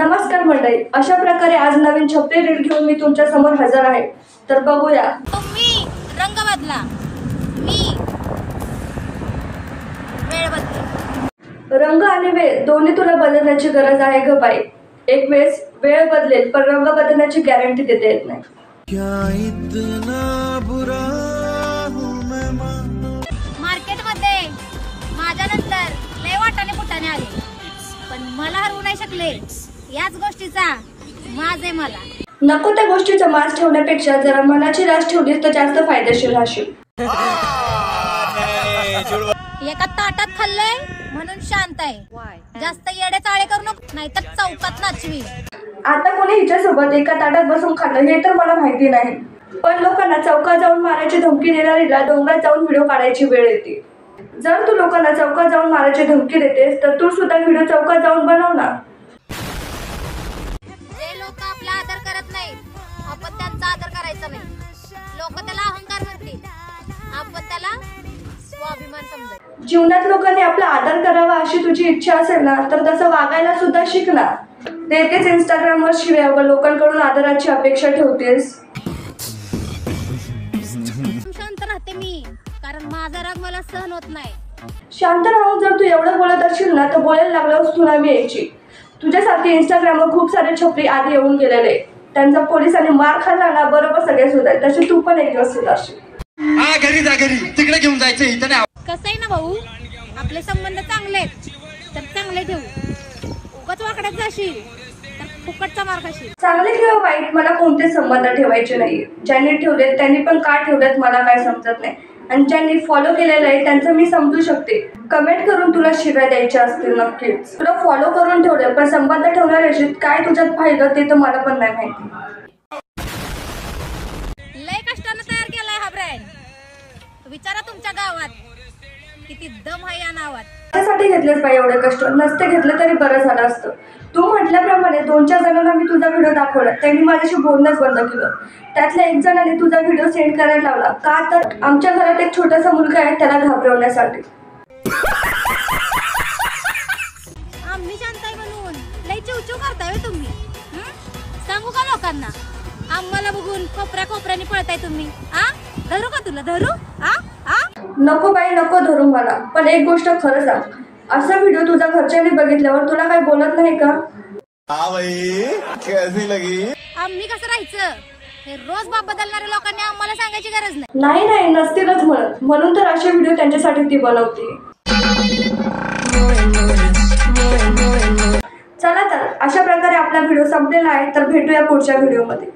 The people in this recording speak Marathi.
नमस्कार मंडळी, अशा प्रकारे आज नवीन छपरी रील घेऊन मी तुमच्या समोर हजर आहे। तर बघूया। तुम्ही रंग बदला, मी वेळ बदला। रंग आणि वेळ दोन्ही तुला बदलण्याची गरज आहे ग बाई। एक वेळेस वेळ बदलेल पण रंग बदलण्याची गॅरंटी देता येत नाही। क्या इतना बुरा हूं मैं मार्केट मध्ये माझ्यानंतर लय वाटाने फुटाने आले, पण मला हरवू नाही शकले। याच गोष्टीचा माज आहे मला। नको त्या गोष्टीचा माज ठेवण्यापेक्षा जरा मनाची रास ठेवलीस तर जास्त फायदेशीर राहशील। एका ताटात खाल्लंय म्हणून शांत आहे, जास्त येडे चाळे करू नको, नाहीतर चौकात नाचवी। आता कोणी हिच्यासोबत एका ताटात बसून खाल्लं हे तर मला माहिती नाही, पण लोकांना चौकात जाऊन मारायची धमकी देणारीला डोंगरात जाऊन व्हिडिओ काढायची वेळ येते। जर तू लोकांना चौकात जाऊन मारायची धमकी देतेस तर तू सुद्धा व्हिडिओ चौकात जाऊन बनव ना। जे लोक आपला आदर करत नाही आपण त्यांचा आदर करायचा नाही। लोक त्याला अहंकार म्हणतील, आपण त्याला स्वाभिमान समजायचं। जीवनात लोकांनी आपला आदर करावा अशी तुझी इच्छा असेल ना तर तसं वागायला सुद्धा शिक ना। देतेच इंस्टाग्रामवर शिव्या व लोकांकडून आदराची अपेक्षा ठेवतेस। शांत राहते मी, कारण माझा राग मला सहन होत नाही। शांत राहून जर तू एवढं बोलत असशील ना तर बोलायला लागल्यावर सुनामी यायची। तुझ्यासाठी इंस्टाग्रामवर खूप सारे छपरी आधी येऊन गेलेले, त्यांचा पोलिसांनी मार खाल्ला ना बरोबर सगळे सुधार, तसे तू पण एक दिवस सुधारशील। घरी जा, घरी तिकडे घेऊन जायचं इथं नाही। कसं आहे ना भाऊ, आपले संबंध चांगले आहेत तर चांगले ठेवू, उगाच वाकड्यात जाशील तर फुकटचा मार खाशील। चांगले किंवा वाईट मला कोणतेच संबंध ठेवायचे नाही। ज्यांनी ठेवलेत त्यांनी पण का ठेवलेत मला काय समजत नाही, आणि ज्यांनी फॉलो केलेलं आहे त्यांचं मी समजू शकते। कमेंट करून तुला शिव्या द्यायच्या असतील नक्कीच। तुला फॉलो करून ठेवले पण संबंध ठेवणार असेल काय तुझ्यात पाहिलं ते तर मला पण नाही माहिती। लय कष्टाने तयार केलाय हा ब्रँड, विचारा तुमच्या गावात किती दम आहे या नावात। त्यासाठी घेतलेच बाई एवढे कष्ट, नसते घेतले तरी बरं झालं असतं। तू म्हटल्याप्रमाणे 2-4 जणांना मी तुझा व्हिडिओ दाखवला, त्यांनी माझ्याशी बोलणंच बंद केलं। त्यातल्या एक जणाने तुझा व्हिडिओ सेंड करायला लावला, का तर आमच्या घरात एक छोटासा मुलगा आहे त्याला घाबरवण्यासाठी। आम्ही शांत आहे म्हणून लय चिवचिव करताय तुम्ही, सांगू का लोकांना? आम्हाला बघून कोपऱ्या कोपऱ्याने पळताय तुम्ही। धरू का तुला धरू? नको बाई नको धरू मला, पण एक गोष्ट खरं सांग, असा व्हिडिओ तुझ्या घरच्यांनी बघितल्यावर तुला काय बोलत नाही का? कैसी लगी? आम्ही कसं राहायचं हे रोज बाप बदलणाऱ्या लोकांनी आम्हाला सांगायची गरज नाही। नाही नाही नसतीलच म्हणत, म्हणून तर असे व्हिडिओ त्यांच्यासाठी ती बनवते। चला तर अशा प्रकारे आपला व्हिडिओ संपलेला आहे, तर भेटूया पुढच्या व्हिडिओमध्ये।